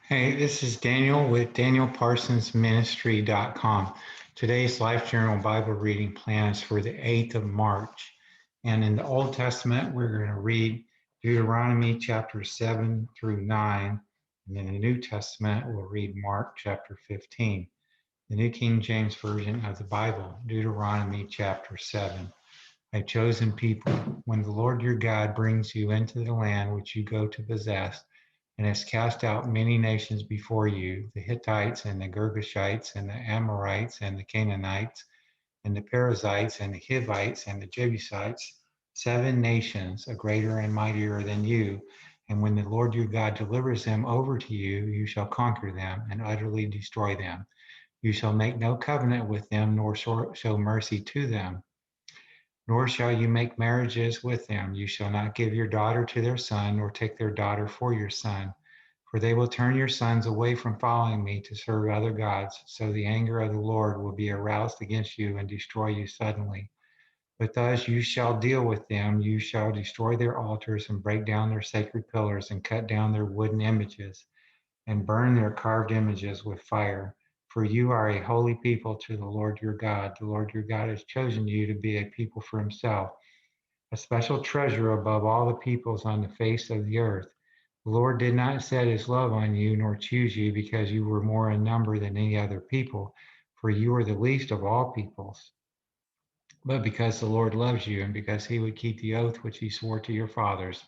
Hey, this is Daniel with DanielParsonsMinistry.com. Today's Life Journal Bible reading plan is for the 8th of March. And in the Old Testament, we're going to read Deuteronomy chapter 7 through 9. And in the New Testament, we'll read Mark chapter 15. The New King James Version of the Bible, Deuteronomy chapter 7. A chosen people, when the Lord your God brings you into the land which you go to possess, and has cast out many nations before you, the Hittites and the Girgashites and the Amorites and the Canaanites and the Perizzites and the Hivites and the Jebusites, 7 nations, a greater and mightier than you. And when the Lord your God delivers them over to you, you shall conquer them and utterly destroy them. You shall make no covenant with them, nor show mercy to them, nor shall you make marriages with them. You shall not give your daughter to their son, nor take their daughter for your son. For they will turn your sons away from following me to serve other gods. So the anger of the Lord will be aroused against you and destroy you suddenly. But thus you shall deal with them. You shall destroy their altars and break down their sacred pillars and cut down their wooden images and burn their carved images with fire. For you are a holy people to the Lord your God. The Lord your God has chosen you to be a people for himself, a special treasure above all the peoples on the face of the earth. The Lord did not set his love on you, nor choose you because you were more in number than any other people, for you were the least of all peoples, but because the Lord loves you and because he would keep the oath which he swore to your fathers.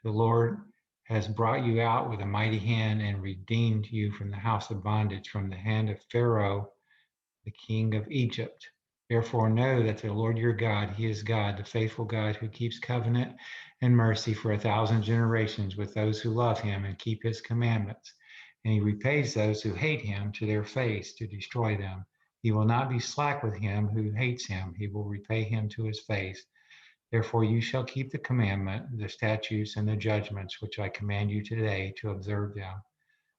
The Lord has brought you out with a mighty hand and redeemed you from the house of bondage, from the hand of Pharaoh, the king of Egypt. Therefore, know that the Lord your God, he is God, the faithful God who keeps covenant and mercy for 1,000 generations with those who love him and keep his commandments. And he repays those who hate him to their face to destroy them. He will not be slack with him who hates him, he will repay him to his face. Therefore, you shall keep the commandment, the statutes, and the judgments which I command you today to observe them.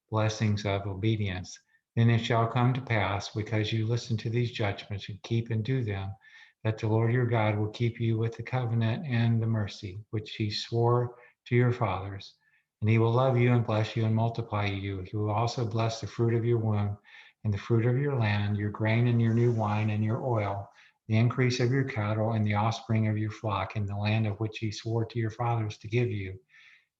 Blessings of obedience. Then it shall come to pass, because you listen to these judgments and keep and do them, that the Lord your God will keep you with the covenant and the mercy which he swore to your fathers. And he will love you and bless you and multiply you. He will also bless the fruit of your womb and the fruit of your land, your grain and your new wine and your oil, the increase of your cattle and the offspring of your flock in the land of which he swore to your fathers to give you.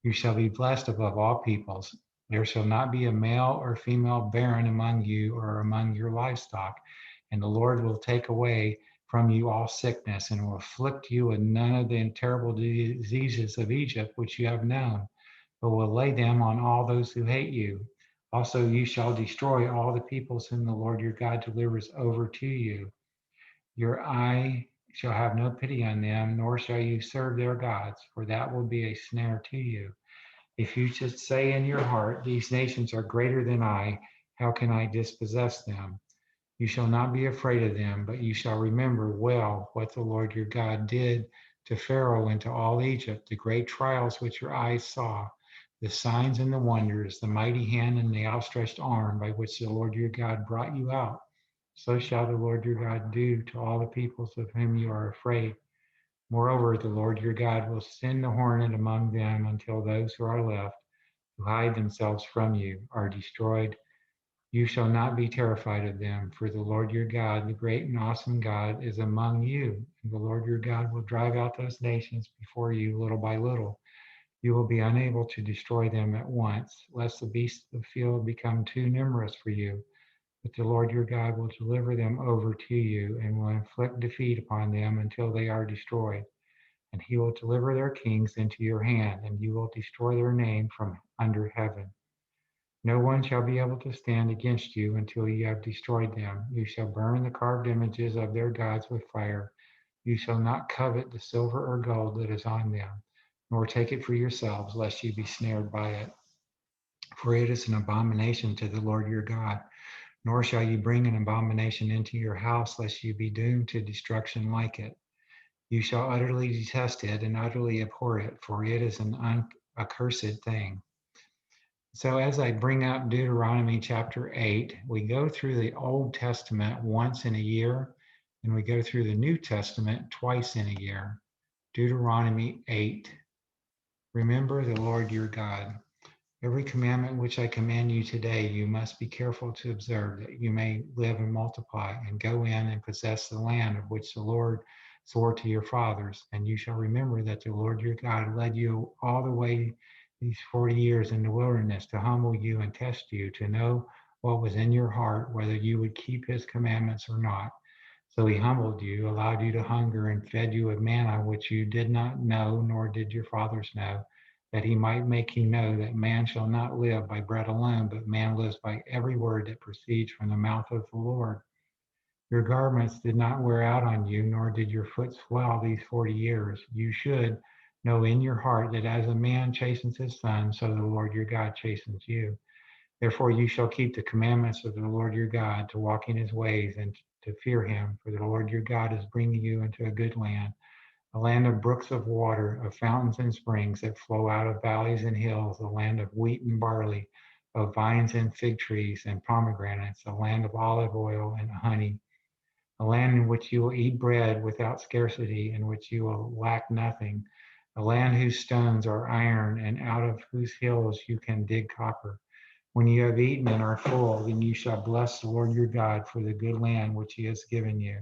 You shall be blessed above all peoples. There shall not be a male or female barren among you or among your livestock. And the Lord will take away from you all sickness and will afflict you with none of the terrible diseases of Egypt which you have known, but will lay them on all those who hate you. Also, you shall destroy all the peoples whom the Lord your God delivers over to you. Your eye shall have no pity on them, nor shall you serve their gods, for that will be a snare to you. If you should say in your heart, these nations are greater than I, how can I dispossess them? You shall not be afraid of them, but you shall remember well what the Lord your God did to Pharaoh and to all Egypt, the great trials which your eyes saw, the signs and the wonders, the mighty hand and the outstretched arm by which the Lord your God brought you out. So shall the Lord your God do to all the peoples of whom you are afraid. Moreover, the Lord your God will send the hornet among them until those who are left, who hide themselves from you, are destroyed. You shall not be terrified of them, for the Lord your God, the great and awesome God, is among you. And the Lord your God will drive out those nations before you little by little. You will be unable to destroy them at once, lest the beasts of the field become too numerous for you. But the Lord your God will deliver them over to you and will inflict defeat upon them until they are destroyed. And he will deliver their kings into your hand, and you will destroy their name from under heaven. No one shall be able to stand against you until you have destroyed them. You shall burn the carved images of their gods with fire. You shall not covet the silver or gold that is on them, nor take it for yourselves, lest you be snared by it. For it is an abomination to the Lord your God. Nor shall you bring an abomination into your house, lest you be doomed to destruction like it. You shall utterly detest it and utterly abhor it, for it is an accursed thing. So, as I bring up Deuteronomy chapter 8, we go through the Old Testament once in a year, and we go through the New Testament twice in a year. Deuteronomy 8. Remember the Lord your God. Every commandment which I command you today, you must be careful to observe, that you may live and multiply, and go in and possess the land of which the Lord swore to your fathers. And you shall remember that the Lord your God led you all the way these 40 years in the wilderness to humble you and test you, to know what was in your heart, whether you would keep his commandments or not. So he humbled you, allowed you to hunger, and fed you with manna, which you did not know, nor did your fathers know, that he might make you know that man shall not live by bread alone, but man lives by every word that proceeds from the mouth of the Lord. Your garments did not wear out on you, nor did your foot swell these 40 years. You should know in your heart that as a man chastens his son, so the Lord your God chastens you. Therefore you shall keep the commandments of the Lord your God, to walk in his ways and to fear him, for the Lord your God is bringing you into a good land, a land of brooks of water, of fountains and springs that flow out of valleys and hills, a land of wheat and barley, of vines and fig trees and pomegranates, a land of olive oil and honey, a land in which you will eat bread without scarcity, in which you will lack nothing, a land whose stones are iron, and out of whose hills you can dig copper. When you have eaten and are full, then you shall bless the Lord your God for the good land which he has given you.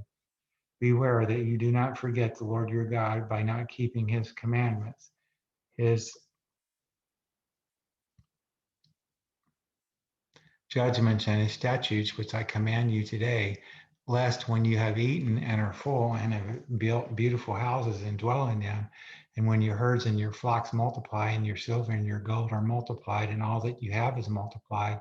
Beware that you do not forget the Lord your God by not keeping his commandments, his judgments, and his statutes, which I command you today, lest when you have eaten and are full and have built beautiful houses and dwell in them, and when your herds and your flocks multiply, and your silver and your gold are multiplied, and all that you have is multiplied,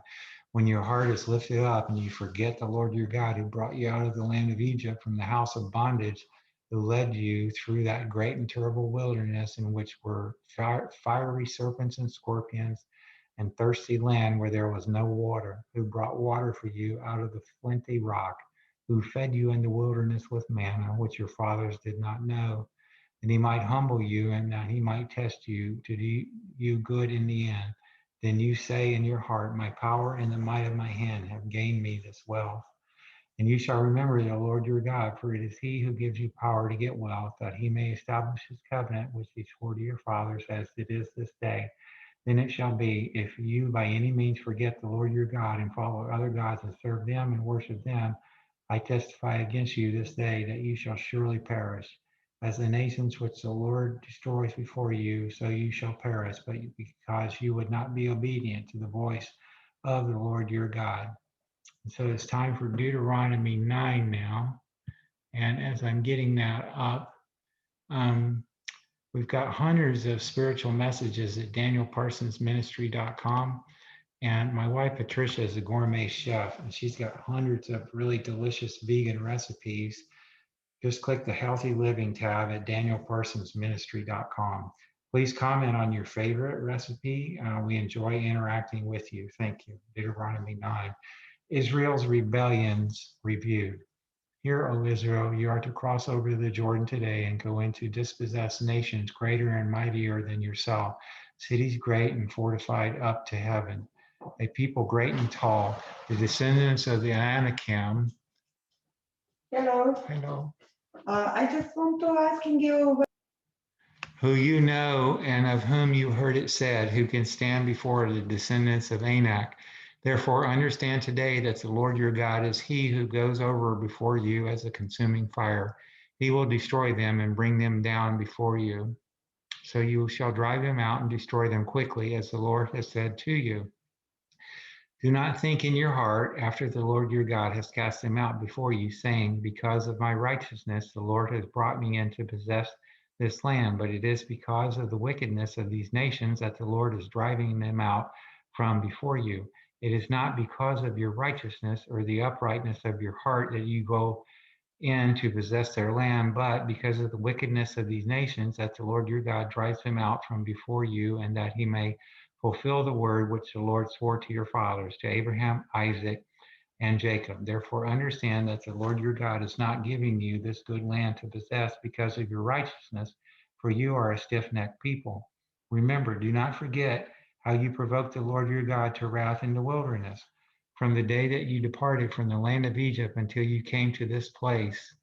when your heart is lifted up and you forget the Lord your God, who brought you out of the land of Egypt from the house of bondage, who led you through that great and terrible wilderness, in which were fiery serpents and scorpions, and thirsty land where there was no water, who brought water for you out of the flinty rock, who fed you in the wilderness with manna, which your fathers did not know, and he might humble you, and that he might test you to do you good in the end. Then you say in your heart, my power and the might of my hand have gained me this wealth. And you shall remember the Lord your God, for it is he who gives you power to get wealth, that he may establish his covenant, which he swore to your fathers, as it is this day. Then it shall be, if you by any means forget the Lord your God, and follow other gods and serve them and worship them, I testify against you this day that you shall surely perish. As the nations which the Lord destroys before you, so you shall perish, but because you would not be obedient to the voice of the Lord your God. And so it's time for Deuteronomy 9 now. And as I'm getting that up, um, we've got hundreds of spiritual messages at danielparsonsministry.com. And my wife, Patricia, is a gourmet chef, and she's got hundreds of really delicious vegan recipes. Just click the Healthy Living tab at danielparsonsministry.com. Please comment on your favorite recipe. We enjoy interacting with you. Thank you. Deuteronomy 9. Israel's rebellions reviewed. Hear, O Israel, you are to cross over the Jordan today and go in to dispossess nations greater and mightier than yourself, cities great and fortified up to heaven, a people great and tall, the descendants of the Anakim. Hello. Hello. I just want to asking you. Who you know and of whom you heard it said, who can stand before the descendants of Anak. Therefore, understand today that the Lord your God is he who goes over before you as a consuming fire. He will destroy them and bring them down before you. So you shall drive them out and destroy them quickly, as the Lord has said to you. Do not think in your heart, after the Lord your God has cast them out before you, saying, because of my righteousness, the Lord has brought me in to possess this land. But it is because of the wickedness of these nations that the Lord is driving them out from before you. It is not because of your righteousness or the uprightness of your heart that you go in to possess their land, but because of the wickedness of these nations that the Lord your God drives them out from before you, and that he may fulfill the word which the Lord swore to your fathers, to Abraham, Isaac, and Jacob. Therefore, understand that the Lord your God is not giving you this good land to possess because of your righteousness, for you are a stiff-necked people. Remember, do not forget how you provoked the Lord your God to wrath in the wilderness, from the day that you departed from the land of Egypt until you came to this place.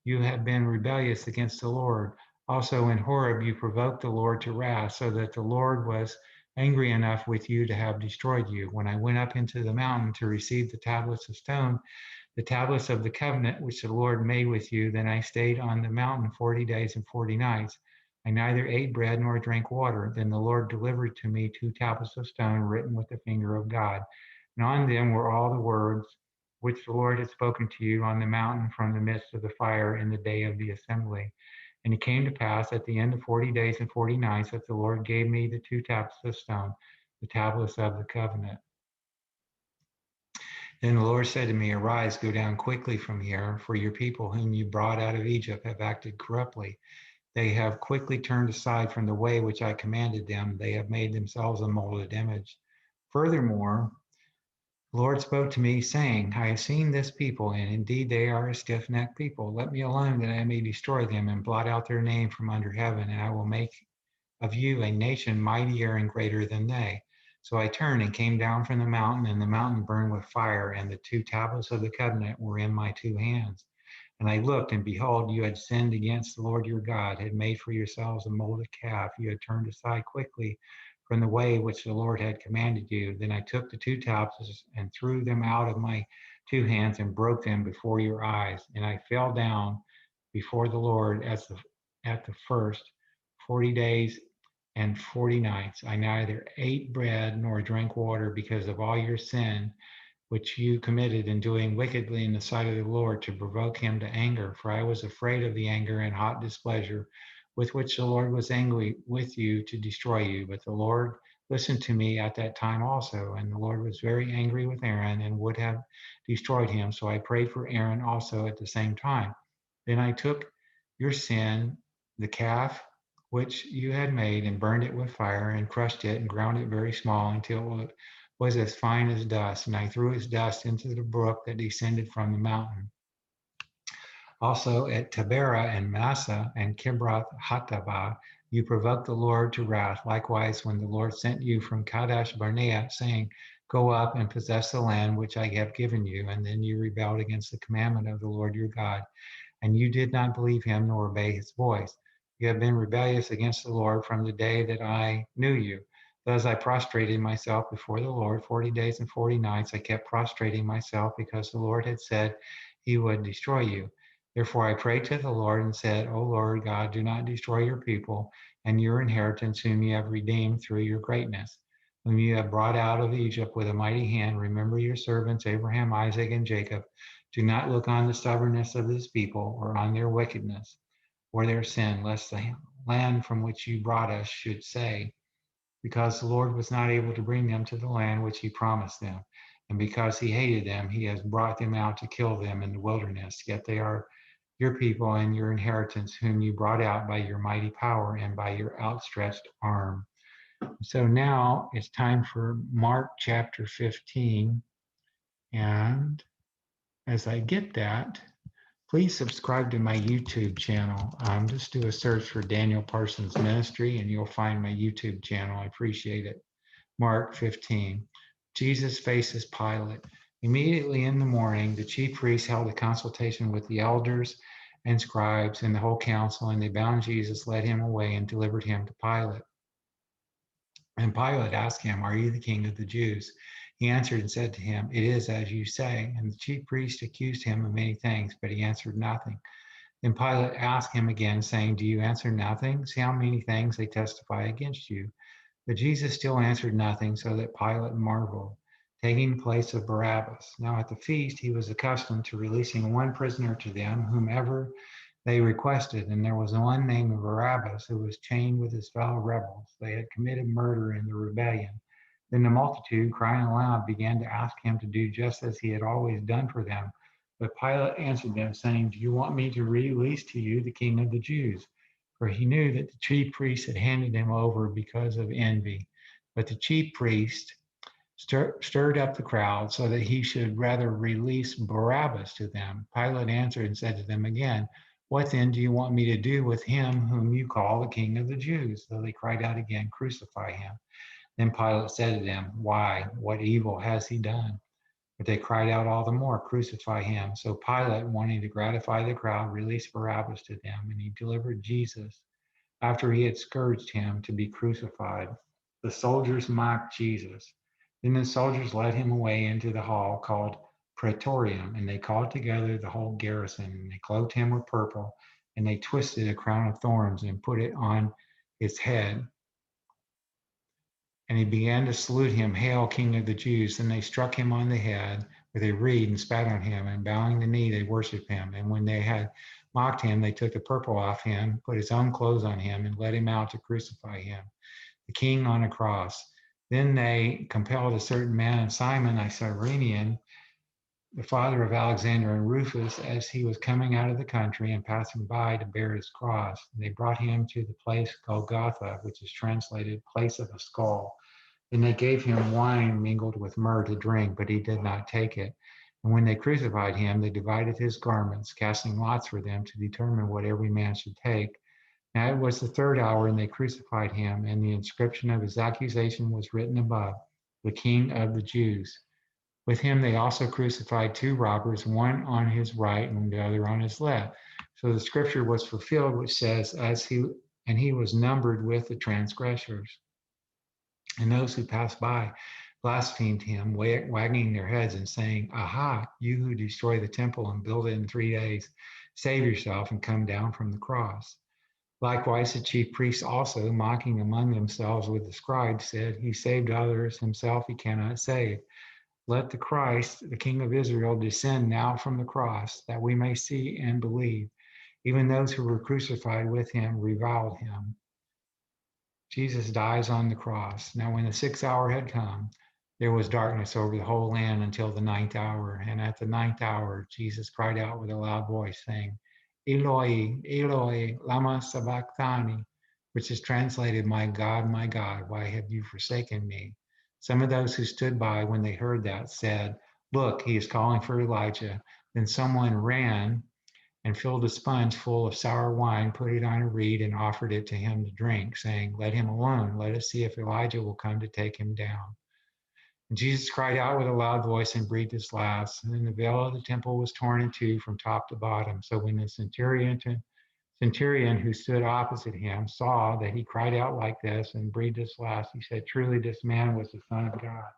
You have been rebellious against the Lord. Also in Horeb, you provoked the Lord to wrath, so that the Lord was angry enough with you to have destroyed you. When I went up into the mountain to receive the tablets of stone, the tablets of the covenant which the Lord made with you, then I stayed on the mountain 40 days and 40 nights. I neither ate bread nor drank water. Then the Lord delivered to me 2 tablets of stone written with the finger of God. And on them were all the words which the Lord had spoken to you on the mountain from the midst of the fire in the day of the assembly. And it came to pass at the end of 40 days and 40 nights that the Lord gave me the 2 tablets of stone, the tablets of the covenant. Then the Lord said to me, Arise, go down quickly from here, for your people whom you brought out of Egypt have acted corruptly. They have quickly turned aside from the way which I commanded them. They have made themselves a molded image. Furthermore, the Lord spoke to me, saying, I have seen this people, and indeed they are a stiff-necked people. Let me alone that I may destroy them and blot out their name from under heaven, and I will make of you a nation mightier and greater than they. So I turned and came down from the mountain, and the mountain burned with fire, and the 2 tablets of the covenant were in my 2 hands. And I looked, and behold, you had sinned against the Lord your God, had made for yourselves a molded calf. You had turned aside quickly from the way which the Lord had commanded you. Then I took the 2 tablets and threw them out of my 2 hands and broke them before your eyes. And I fell down before the Lord at the first 40 days and 40 nights. I neither ate bread nor drank water because of all your sin which you committed in doing wickedly in the sight of the Lord to provoke him to anger. For I was afraid of the anger and hot displeasure with which the Lord was angry with you to destroy you. But the Lord listened to me at that time also. And the Lord was very angry with Aaron and would have destroyed him. So I prayed for Aaron also at the same time. Then I took your sin, the calf which you had made, and burned it with fire, and crushed it, and ground it very small until it was as fine as dust, and I threw its dust into the brook that descended from the mountain. Also at Taberah and Massa and Kibroth Hattaavah, you provoked the Lord to wrath. Likewise, when the Lord sent you from Kadesh Barnea, saying, Go up and possess the land which I have given you, and then you rebelled against the commandment of the Lord your God, and you did not believe him nor obey his voice. You have been rebellious against the Lord from the day that I knew you. Thus I prostrated myself before the Lord 40 days and 40 nights. I kept prostrating myself because the Lord had said he would destroy you. Therefore I prayed to the Lord and said, O Lord God, do not destroy your people and your inheritance whom you have redeemed through your greatness, whom you have brought out of Egypt with a mighty hand. Remember your servants Abraham, Isaac, and Jacob. Do not look on the stubbornness of this people or on their wickedness or their sin, lest the land from which you brought us should say, because the Lord was not able to bring them to the land which he promised them. And because he hated them, he has brought them out to kill them in the wilderness. Yet they are your people and your inheritance, whom you brought out by your mighty power and by your outstretched arm. So now it's time for Mark chapter 15. And as I get that, please subscribe to my YouTube channel. Just do a search for Daniel Parsons Ministry and you'll find my YouTube channel. I appreciate it. Mark 15. Jesus faces Pilate. Immediately in the morning, the chief priests held a consultation with the elders and scribes and the whole council, and they bound Jesus, led him away, and delivered him to Pilate. And Pilate asked him, Are you the king of the Jews? He answered and said to him, It is as you say. And the chief priest accused him of many things, but he answered nothing. Then Pilate asked him again, saying, Do you answer nothing? See how many things they testify against you. But Jesus still answered nothing, so that Pilate marveled, taking the place of Barabbas. Now at the feast he was accustomed to releasing one prisoner to them, whomever they requested, and there was one named Barabbas who was chained with his fellow rebels. They had committed murder in the rebellion. Then the multitude, crying aloud, began to ask him to do just as he had always done for them. But Pilate answered them, saying, Do you want me to release to you the king of the Jews? For he knew that the chief priests had handed him over because of envy. But the chief priest stirred up the crowd so that he should rather release Barabbas to them. Pilate answered and said to them again, What then do you want me to do with him whom you call the king of the Jews? So they cried out again, Crucify him. Then Pilate said to them, Why? What evil has he done? But they cried out all the more, Crucify him. So Pilate, wanting to gratify the crowd, released Barabbas to them, and he delivered Jesus, after he had scourged him, to be crucified. The soldiers mocked Jesus. Then the soldiers led him away into the hall called Praetorium, and they called together the whole garrison, and they clothed him with purple, and they twisted a crown of thorns and put it on his head. And he began to salute him, "Hail, King of the Jews." Then they struck him on the head with a reed and spat on him, and bowing the knee, they worshiped him. And when they had mocked him, they took the purple off him, put his own clothes on him, and led him out to crucify him, the king on a cross. Then they compelled a certain man, Simon, a Cyrenian, the father of Alexander and Rufus, as he was coming out of the country and passing by, to bear his cross. And they brought him to the place Golgotha, which is translated place of a skull. And they gave him wine mingled with myrrh to drink, but he did not take it. And when they crucified him, they divided his garments, casting lots for them to determine what every man should take. Now it was the third hour, and they crucified him, and the inscription of his accusation was written above, "The King of the Jews." With him they also crucified two robbers, one on his right and the other on his left. So the scripture was fulfilled, which says, he was numbered with the transgressors. And those who passed by blasphemed him, wagging their heads and saying, "Aha, you who destroy the temple and build it in 3 days, save yourself and come down from the cross." Likewise, the chief priests also, mocking among themselves with the scribes, said, "He saved others, himself he cannot save. Let the Christ, the King of Israel, descend now from the cross, that we may see and believe." Even those who were crucified with him reviled him. Jesus dies on the cross. Now, when the 6th hour had come, there was darkness over the whole land until the 9th hour. And at the 9th hour, Jesus cried out with a loud voice, saying, "Eloi, Eloi, lama sabachthani," which is translated, my God, why have you forsaken me?" Some of those who stood by when they heard that said, "Look, he is calling for Elijah." Then someone ran and filled a sponge full of sour wine, put it on a reed, and offered it to him to drink, saying, "Let him alone. Let us see if Elijah will come to take him down." And Jesus cried out with a loud voice and breathed his last. And then the veil of the temple was torn in two from top to bottom. So when the centurion who stood opposite him saw that he cried out like this and breathed his last, he said, "Truly this man was the Son of God."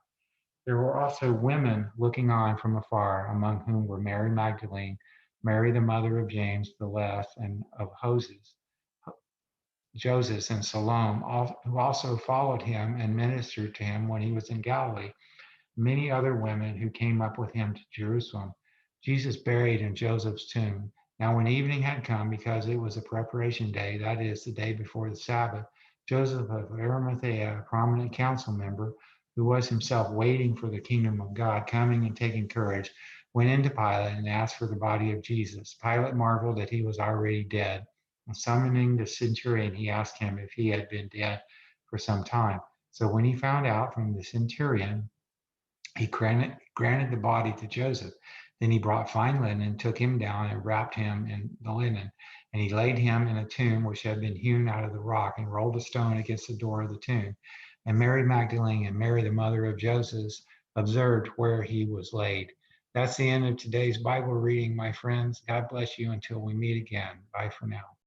There were also women looking on from afar, among whom were Mary Magdalene, Mary the mother of James the Less, and of Joseph and Salome, who also followed him and ministered to him when he was in Galilee. Many other women who came up with him to Jerusalem. Jesus buried in Joseph's tomb. Now, when evening had come, because it was a preparation day, that is, the day before the Sabbath, Joseph of Arimathea, a prominent council member, who was himself waiting for the kingdom of God, coming and taking courage, went into Pilate and asked for the body of Jesus. Pilate marveled that he was already dead. And summoning the centurion, he asked him if he had been dead for some time. So when he found out from the centurion, he granted the body to Joseph. Then he brought fine linen and took him down and wrapped him in the linen. And he laid him in a tomb which had been hewn out of the rock, and rolled a stone against the door of the tomb. And Mary Magdalene and Mary, the mother of Joseph, observed where he was laid. That's the end of today's Bible reading, my friends. God bless you until we meet again. Bye for now.